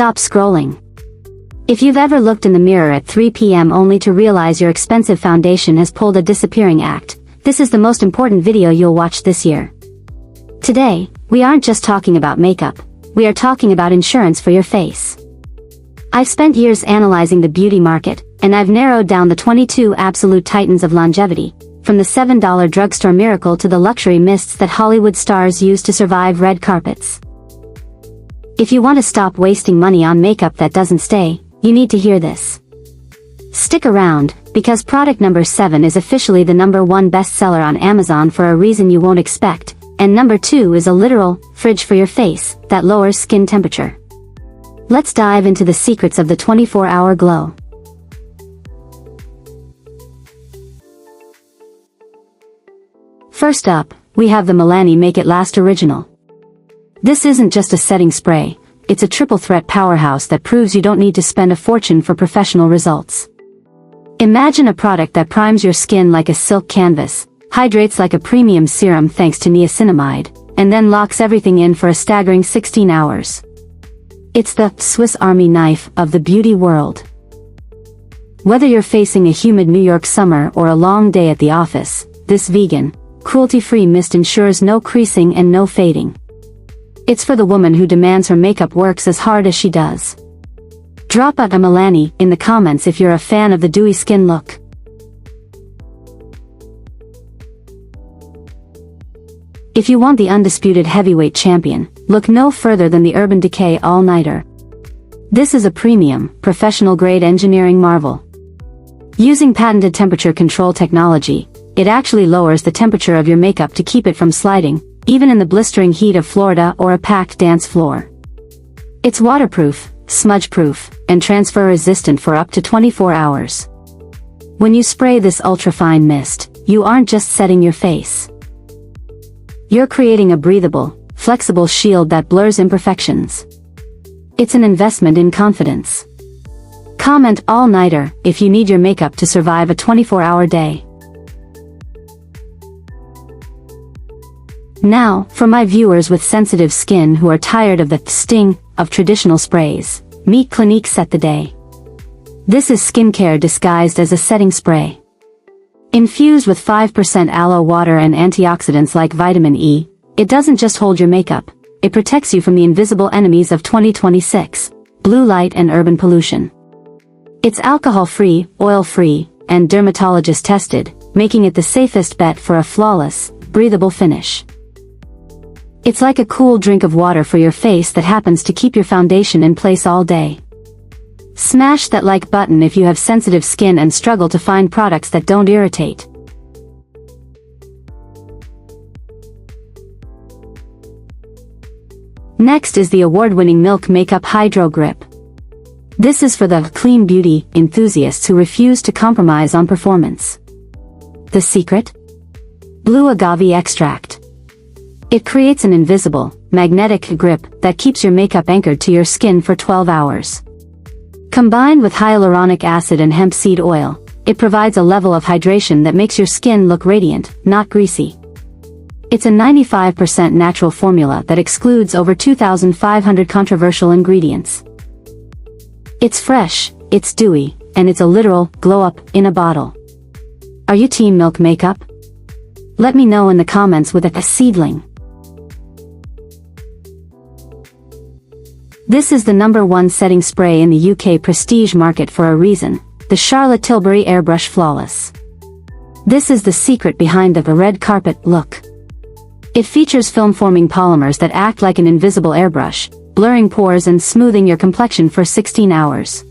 stop scrolling. If you've ever looked in the mirror at 3 p.m. only to realize your expensive foundation has pulled a disappearing act, this is the most important video you'll watch this year. Today, we aren't just talking about makeup, we are talking about insurance for your face. I've spent years analyzing the beauty market, and I've narrowed down the 22 absolute titans of longevity, from the $7 drugstore miracle to the luxury mists that Hollywood stars use to survive red carpets. If you want to stop wasting money on makeup that doesn't stay, you need to hear this. Stick around, because product number 7 is officially the #1 bestseller on Amazon for a reason you won't expect, and number 2 is a literal fridge for your face that lowers skin temperature. Let's dive into the secrets of the 24-hour glow. First up, we have the Milani Make It Last Original. This isn't just a setting spray, it's a triple threat powerhouse that proves you don't need to spend a fortune for professional results. Imagine a product that primes your skin like a silk canvas, hydrates like a premium serum thanks to niacinamide, and then locks everything in for a staggering 16 hours. It's the Swiss Army knife of the beauty world. Whether you're facing a humid New York summer or a long day at the office, this vegan, cruelty-free mist ensures no creasing and no fading. It's for the woman who demands her makeup works as hard as she does. Drop out a Milani in the comments if you're a fan of the dewy skin look. If you want the undisputed heavyweight champion, look no further than the Urban Decay All-Nighter. This is a premium, professional-grade engineering marvel. Using patented temperature control technology, it actually lowers the temperature of your makeup to keep it from sliding, even in the blistering heat of Florida or a packed dance floor. It's waterproof, smudge-proof, and transfer-resistant for up to 24 hours. When you spray this ultra-fine mist, you aren't just setting your face. You're creating a breathable, flexible shield that blurs imperfections. It's an investment in confidence. Comment all-nighter if you need your makeup to survive a 24-hour day. Now, for my viewers with sensitive skin who are tired of the sting of traditional sprays, meet Clinique Set the Day. This is skincare disguised as a setting spray. Infused with 5% aloe water and antioxidants like vitamin E, it doesn't just hold your makeup, it protects you from the invisible enemies of 2026, blue light and urban pollution. It's alcohol-free, oil-free, and dermatologist-tested, making it the safest bet for a flawless, breathable finish. It's like a cool drink of water for your face that happens to keep your foundation in place all day. Smash that like button if you have sensitive skin and struggle to find products that don't irritate. Next is the award-winning Milk Makeup Hydro Grip. This is for the clean beauty enthusiasts who refuse to compromise on performance. The secret? Blue agave extract. It creates an invisible, magnetic grip that keeps your makeup anchored to your skin for 12 hours. Combined with hyaluronic acid and hemp seed oil, it provides a level of hydration that makes your skin look radiant, not greasy. It's a 95% natural formula that excludes over 2,500 controversial ingredients. It's fresh, it's dewy, and it's a literal glow-up in a bottle. Are you team Milk Makeup? Let me know in the comments with a seedling. This is the #1 setting spray in the UK prestige market for a reason, the Charlotte Tilbury Airbrush Flawless. This is the secret behind the red carpet look. It features film-forming polymers that act like an invisible airbrush, blurring pores and smoothing your complexion for 16 hours.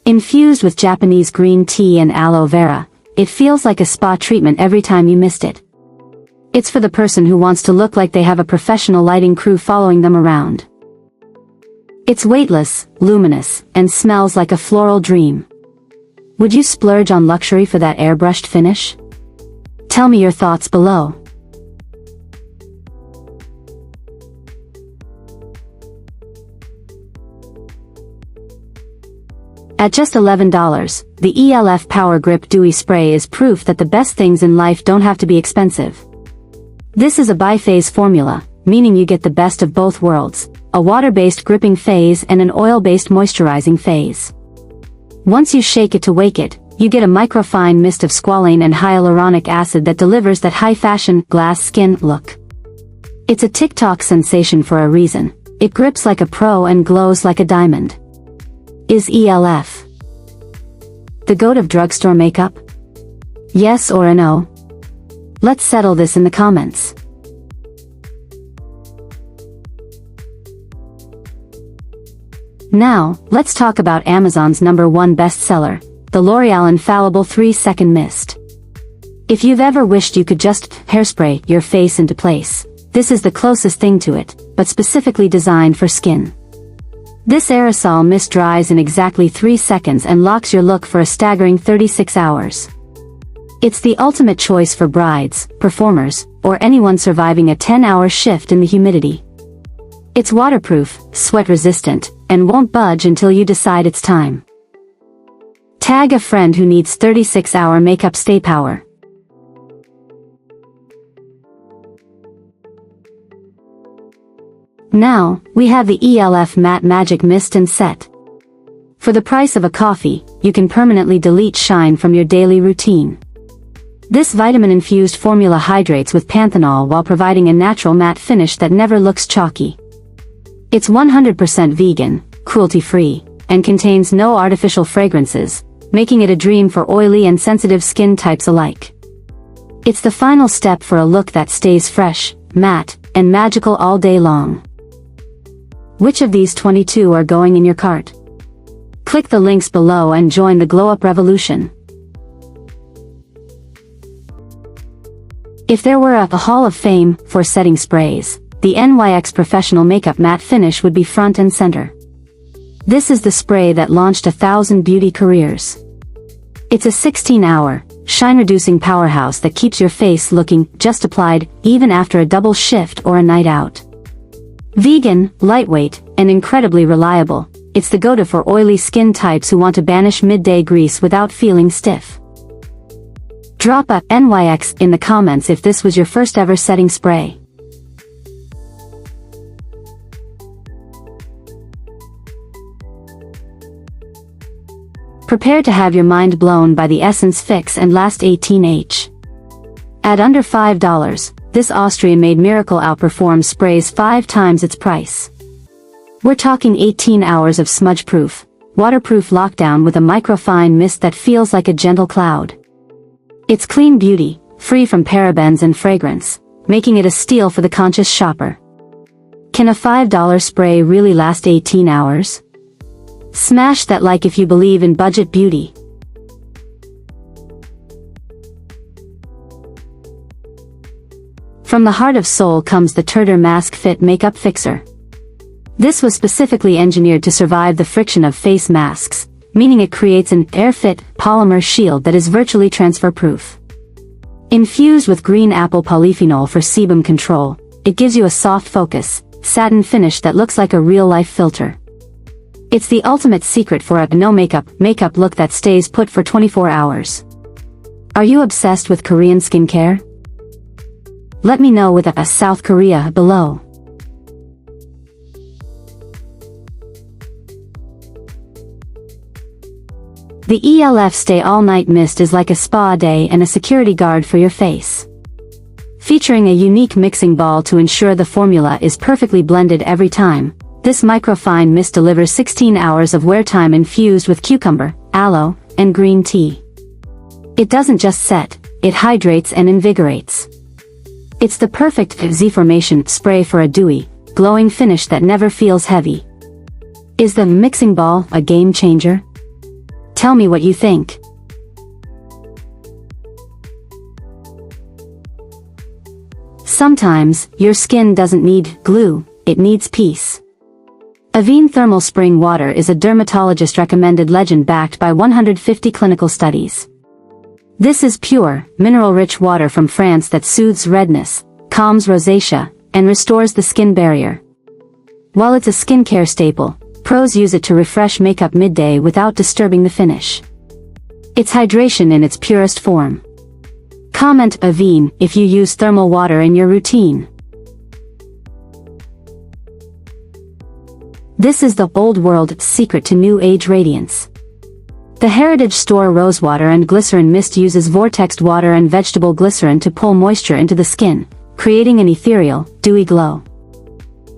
Infused with Japanese green tea and aloe vera, it feels like a spa treatment every time you mist it. It's for the person who wants to look like they have a professional lighting crew following them around. It's weightless, luminous, and smells like a floral dream. Would you splurge on luxury for that airbrushed finish? Tell me your thoughts below. At just $11, the e.l.f. Power Grip Dewy Spray is proof that the best things in life don't have to be expensive. This is a biphase formula, meaning you get the best of both worlds, a water-based gripping phase and an oil-based moisturizing phase. Once you shake it to wake it, you get a microfine mist of squalane and hyaluronic acid that delivers that high-fashion, glass skin look. It's a TikTok sensation for a reason. It grips like a pro and glows like a diamond. Is e.l.f. the goat of drugstore makeup? Yes or a no? Let's settle this in the comments. Now, let's talk about Amazon's #1 bestseller, the L'Oreal Infallible 3-Second Mist. If you've ever wished you could just hairspray your face into place, this is the closest thing to it, but specifically designed for skin. This aerosol mist dries in exactly 3 seconds and locks your look for a staggering 36 hours. It's the ultimate choice for brides, performers, or anyone surviving a 10-hour shift in the humidity. It's waterproof, sweat-resistant, and won't budge until you decide it's time. Tag a friend who needs 36-hour makeup stay power. Now, we have the e.l.f. Matte Magic Mist and Set. For the price of a coffee, you can permanently delete shine from your daily routine. This vitamin-infused formula hydrates with panthenol while providing a natural matte finish that never looks chalky. It's 100% vegan, cruelty-free, and contains no artificial fragrances, making it a dream for oily and sensitive skin types alike. It's the final step for a look that stays fresh, matte, and magical all day long. Which of these 22 are going in your cart? Click the links below and join the glow-up revolution. If there were a Hall of Fame for setting sprays, the NYX Professional Makeup Matte Finish would be front and center. This is the spray that launched 1,000 beauty careers. It's a 16-hour, shine-reducing powerhouse that keeps your face looking just applied, even after a double shift or a night out. Vegan, lightweight, and incredibly reliable, it's the go-to for oily skin types who want to banish midday grease without feeling stiff. Drop a NYX in the comments if this was your first ever setting spray. Prepare to have your mind blown by the Essence Fix and Last 18H. At under $5, this Austrian-made miracle outperforms sprays 5 times its price. We're talking 18 hours of smudge-proof, waterproof lockdown with a microfine mist that feels like a gentle cloud. It's clean beauty, free from parabens and fragrance, making it a steal for the conscious shopper. Can a $5 spray really last 18 hours? Smash that like if you believe in budget beauty. From the heart of Seoul comes the TIRTIR Mask Fit Makeup Fixer. This was specifically engineered to survive the friction of face masks, meaning it creates an air-fit polymer shield that is virtually transfer-proof. Infused with green apple polyphenol for sebum control, it gives you a soft focus, satin finish that looks like a real-life filter. It's the ultimate secret for a no-makeup look that stays put for 24 hours. Are you obsessed with Korean skincare? Let me know with a South Korea below. The e.l.f. Stay All Night Mist is like a spa day and a security guard for your face. Featuring a unique mixing ball to ensure the formula is perfectly blended every time, this microfine mist delivers 16 hours of wear time infused with cucumber, aloe, and green tea. It doesn't just set, it hydrates and invigorates. It's the perfect Z-formation spray for a dewy, glowing finish that never feels heavy. Is the mixing ball a game changer? Tell me what you think. Sometimes, your skin doesn't need glue, it needs peace. Avène Thermal Spring Water is a dermatologist-recommended legend backed by 150 clinical studies. This is pure, mineral-rich water from France that soothes redness, calms rosacea, and restores the skin barrier. While it's a skincare staple, pros use it to refresh makeup midday without disturbing the finish. It's hydration in its purest form. Comment Avène if you use thermal water in your routine. This is the old world secret to new age radiance. The Heritage Store Rosewater and Glycerin Mist uses vortexed water and vegetable glycerin to pull moisture into the skin, creating an ethereal, dewy glow.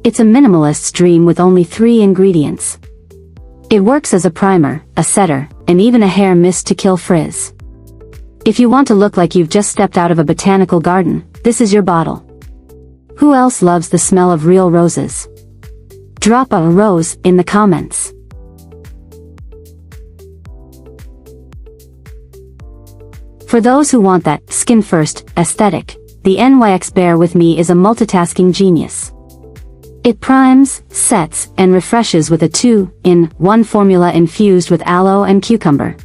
It's a minimalist's dream with only 3 ingredients. It works as a primer, a setter, and even a hair mist to kill frizz. If you want to look like you've just stepped out of a botanical garden, this is your bottle. Who else loves the smell of real roses? Drop a rose in the comments. For those who want that skin first aesthetic, the NYX Bear With Me is a multitasking genius. It primes, sets, and refreshes with a 2-in-1 formula infused with aloe and cucumber.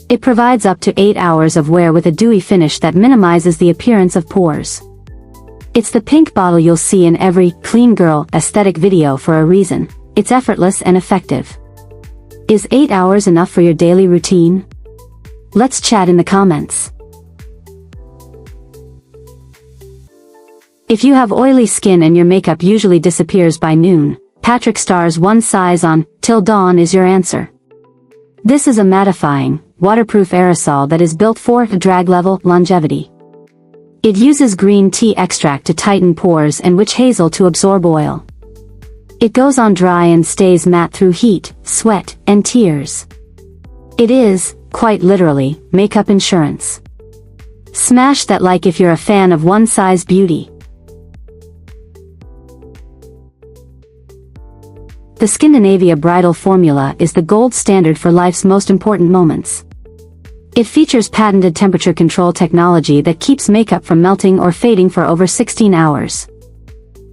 It provides up to 8 hours of wear with a dewy finish that minimizes the appearance of pores. It's the pink bottle you'll see in every clean girl aesthetic video for a reason. It's effortless and effective. Is 8 hours enough for your daily routine? Let's chat in the comments. If you have oily skin and your makeup usually disappears by noon, Patrick Starr's One Size on Till Dawn is your answer. This is a mattifying, waterproof aerosol that is built for drag level longevity. It uses green tea extract to tighten pores and witch hazel to absorb oil. It goes on dry and stays matte through heat, sweat, and tears. It is, quite literally, makeup insurance. Smash that like if you're a fan of One Size beauty. The Skindinavia Bridal formula is the gold standard for life's most important moments. It features patented temperature control technology that keeps makeup from melting or fading for over 16 hours.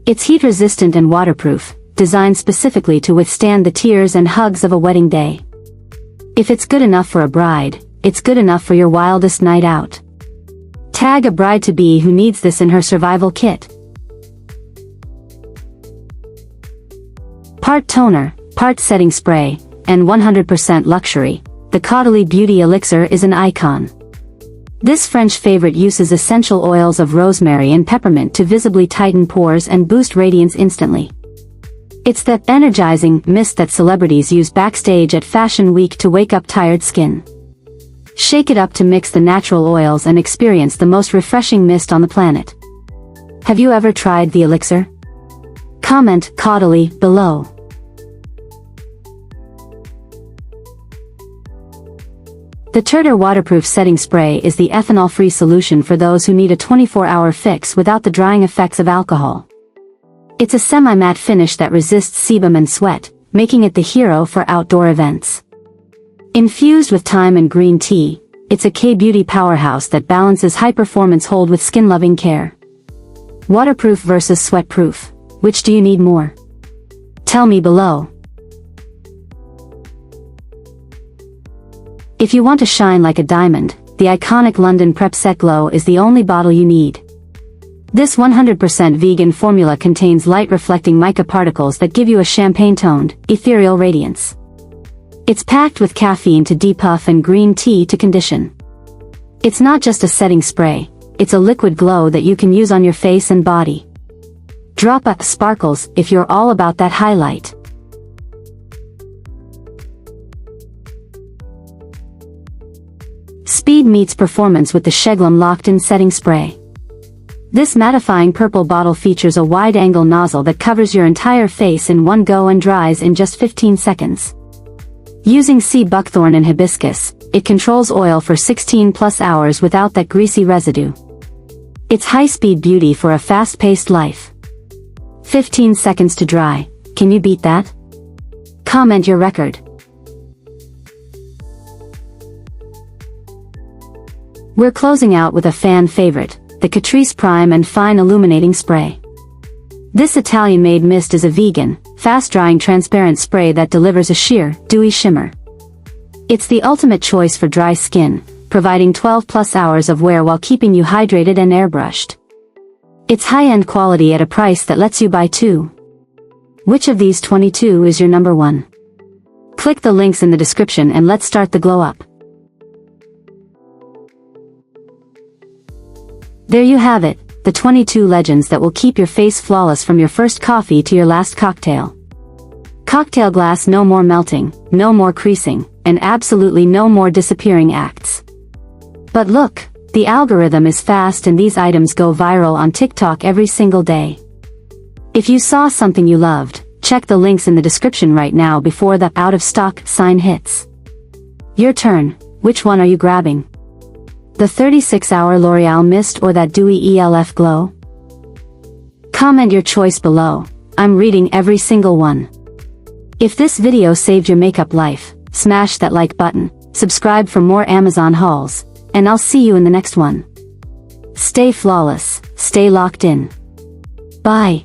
It's heat-resistant and waterproof, designed specifically to withstand the tears and hugs of a wedding day. If it's good enough for a bride, it's good enough for your wildest night out. Tag a bride-to-be who needs this in her survival kit. Part toner, part setting spray, and 100% luxury, the Caudalie Beauty Elixir is an icon. This French favorite uses essential oils of rosemary and peppermint to visibly tighten pores and boost radiance instantly. It's that energizing mist that celebrities use backstage at Fashion Week to wake up tired skin. Shake it up to mix the natural oils and experience the most refreshing mist on the planet. Have you ever tried the Elixir? Comment Caudalie below. The TIRTIR waterproof setting spray is the ethanol-free solution for those who need a 24-hour fix without the drying effects of alcohol. It's a semi-matte finish that resists sebum and sweat, making it the hero for outdoor events. Infused with thyme and green tea, it's a K-beauty powerhouse that balances high-performance hold with skin-loving care. Waterproof versus sweat-proof, which do you need more? Tell me below. If you want to shine like a diamond, the iconic London Prep Set Glow is the only bottle you need. This 100% vegan formula contains light-reflecting mica particles that give you a champagne-toned, ethereal radiance. It's packed with caffeine to depuff and green tea to condition. It's not just a setting spray, it's a liquid glow that you can use on your face and body. Drop a sparkles if you're all about that highlight. Speed meets performance with the SHEGLAM locked-in setting spray. This mattifying purple bottle features a wide-angle nozzle that covers your entire face in one go and dries in just 15 seconds. Using sea buckthorn and hibiscus, it controls oil for 16+ hours without that greasy residue. It's high-speed beauty for a fast-paced life. 15 seconds to dry, can you beat that? Comment your record. We're closing out with a fan favorite, the Catrice Prime and Fine Illuminating Spray. This Italian-made mist is a vegan, fast-drying transparent spray that delivers a sheer, dewy shimmer. It's the ultimate choice for dry skin, providing 12+ hours of wear while keeping you hydrated and airbrushed. It's high-end quality at a price that lets you buy 2. Which of these 22 is your number 1? Click the links in the description and let's start the glow up. There you have it, the 22 legends that will keep your face flawless from your first coffee to your last cocktail. Cocktail glass, no more melting, no more creasing, and absolutely no more disappearing acts. But look, the algorithm is fast and these items go viral on TikTok every single day. If you saw something you loved, check the links in the description right now before the out of stock sign hits. Your turn, which one are you grabbing? The 36-hour L'Oreal Mist or that dewy e.l.f. glow? Comment your choice below, I'm reading every single one. If this video saved your makeup life, smash that like button, subscribe for more Amazon hauls, and I'll see you in the next one. Stay flawless, stay locked in. Bye.